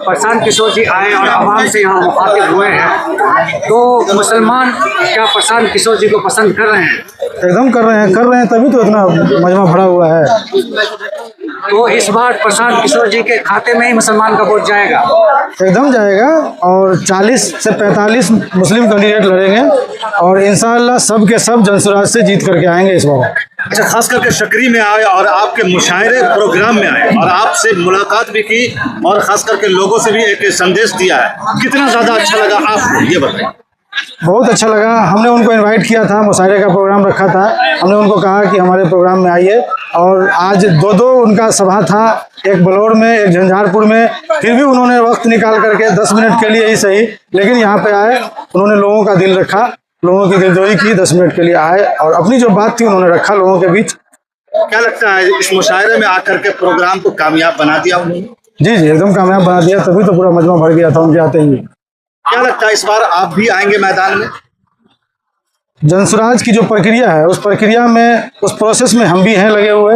प्रशांत किशोर जी आए और आवाम से यहाँ मुखातिब हुए हैं, तो मुसलमान क्या प्रशांत किशोर जी को पसंद कर रहे हैं? एकदम कर रहे हैं, तभी तो इतना मजमा भरा हुआ है। तो इस बार प्रशांत किशोर जी के खाते में ही मुसलमान का वोट जाएगा? एकदम जाएगा, और 40 से 45 मुस्लिम कैंडिडेट लड़ेंगे और इंशाअल्लाह सब के सब जनसुराज से जीत करके आएंगे इस बार। अच्छा, खास करके शकरी में आए और आपके मुशायरे प्रोग्राम में आए और आपसे मुलाकात भी की और खास करके लोगों से भी एक संदेश दिया है, कितना ज़्यादा अच्छा लगा आपको, ये बताइए। बहुत अच्छा लगा। हमने उनको इनवाइट किया था, मुशायरे का प्रोग्राम रखा था, हमने उनको कहा कि हमारे प्रोग्राम में आइए, और आज दो उनका सभा था, एक बलौर में एक झंझारपुर में, फिर भी उन्होंने वक्त निकाल करके 10 मिनट के लिए ही सही, लेकिन यहाँ पे आए, उन्होंने लोगों का दिल रखा, लोगों की दिलजोई की, 10 मिनट के लिए आए और अपनी जो बात थी उन्होंने रखा लोगों के बीच। क्या लगता है इस मुशायरे में आकर के प्रोग्राम को कामयाब बना दिया उन्होंने? जी जी, एकदम कामयाब बना दिया, तभी तो पूरा मजमा भर गया था उनके आते ही। क्या लगता है इस बार आप भी आएंगे मैदान में? जनसुराज की जो प्रक्रिया है उस प्रक्रिया में, उस प्रोसेस में हम भी हैं लगे हुए।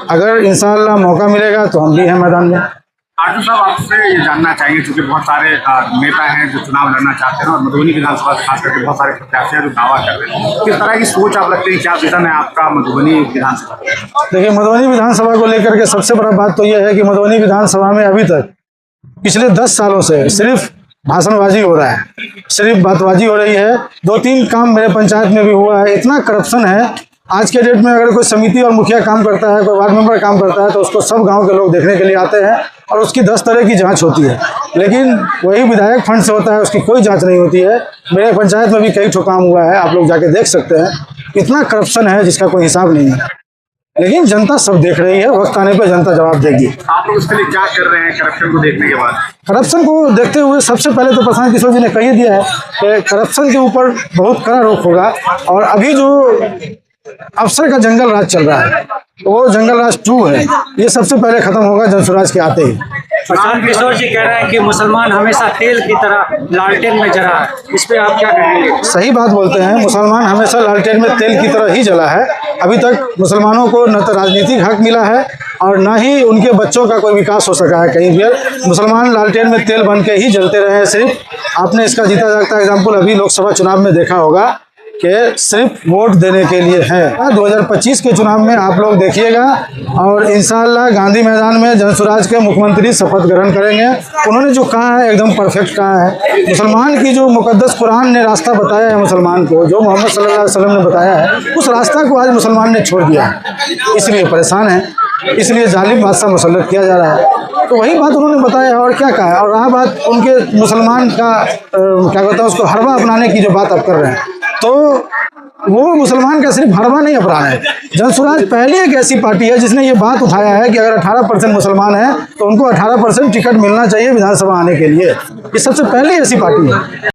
अगर इंशाअल्लाह मौका मिलेगा तो हम भी हैं मैदान में। आर्टू साहब, आपसे ये जानना चाहेंगे, क्योंकि बहुत सारे नेता हैं जो चुनाव लड़ना चाहते हैं और मधुबनी विधानसभा खास करके बहुत सारे प्रत्याशी हैं जो दावा कर रहे हैं, किस तरह की सोच आप रखते हैं, क्या विजन है आपका मधुबनी विधानसभा? देखिए, मधुबनी विधानसभा को लेकर के सबसे बड़ा बात तो यह है कि मधुबनी विधानसभा में अभी तक पिछले 10 सालों से सिर्फ भाषणबाजी हो रहा है, सिर्फ बातबाजी हो रही है। 2-3 काम मेरे पंचायत में भी हुआ है। इतना करप्शन है आज के डेट में, अगर कोई समिति और मुखिया काम करता है, कोई वार्ड मेंबर काम करता है, तो उसको सब गांव के लोग देखने के लिए आते हैं और उसकी 10 तरह की जांच होती है, लेकिन वही विधायक फंड से होता है, उसकी कोई जांच नहीं होती है। मेरे पंचायत में भी कई ठो काम हुआ है, आप लोग जाके देख सकते हैं। इतना करप्शन है जिसका कोई हिसाब नहीं है, लेकिन जनता सब देख रही है, वक्त आने पर जनता जवाब देगी। आप लोग उसके लिए क्या कर रहे हैं करप्शन को देखने के बाद? करप्शन को देखते हुए सबसे पहले तो प्रशांत किशोर जी ने कह दिया है कि करप्शन के ऊपर बहुत कड़ा रोक होगा, और अभी जो अफसर का जंगल राज चल रहा है वो जंगल राज 2 है, ये सबसे पहले खत्म होगा जनसुराज के आते ही। प्रशांत किशोर जी कह रहे हैं कि मुसलमान हमेशा तेल की तरह लालटेन में जला है, इस पे आप क्या कहेंगे? सही बात बोलते हैं, मुसलमान हमेशा लालटेन में तेल की तरह ही जला है। अभी तक मुसलमानों को न तो राजनीतिक हक मिला है और न ही उनके बच्चों का कोई विकास हो सका है कहीं भी। मुसलमान लालटेन में तेल बन के ही जलते रहे हैं सिर्फ। आपने इसका जीता जागता एग्जाम्पल अभी लोकसभा चुनाव में देखा होगा कि सिर्फ वोट देने के लिए है। 2025 के चुनाव में आप लोग देखिएगा, और इंशाअल्लाह गांधी मैदान में जनसुराज के मुख्यमंत्री शपथ ग्रहण करेंगे। उन्होंने जो कहा है एकदम परफेक्ट कहा है। मुसलमान की जो मुकद्दस कुरान ने रास्ता बताया है मुसलमान को, जो मोहम्मद सल्लल्लाहु अलैहि वसल्लम ने बताया है, उस रास्ता को आज मुसलमान ने छोड़ दिया है, इसलिए परेशान है, इसलिए जालिम बादशाह मुसल्लत किया जा रहा है। तो वही बात उन्होंने बताया है और क्या कहा है। और रहा बात उनके मुसलमान का क्या कहते हैं उसको हरबा अपनाने की जो बात आप कर रहे हैं, तो वो मुसलमान का सिर्फ हरबा नहीं अपनाना है। जनसुराज पहली एक ऐसी पार्टी है जिसने ये बात उठाया है कि अगर 18% मुसलमान है तो उनको 18% टिकट मिलना चाहिए विधानसभा आने के लिए। ये सबसे पहली ऐसी पार्टी है।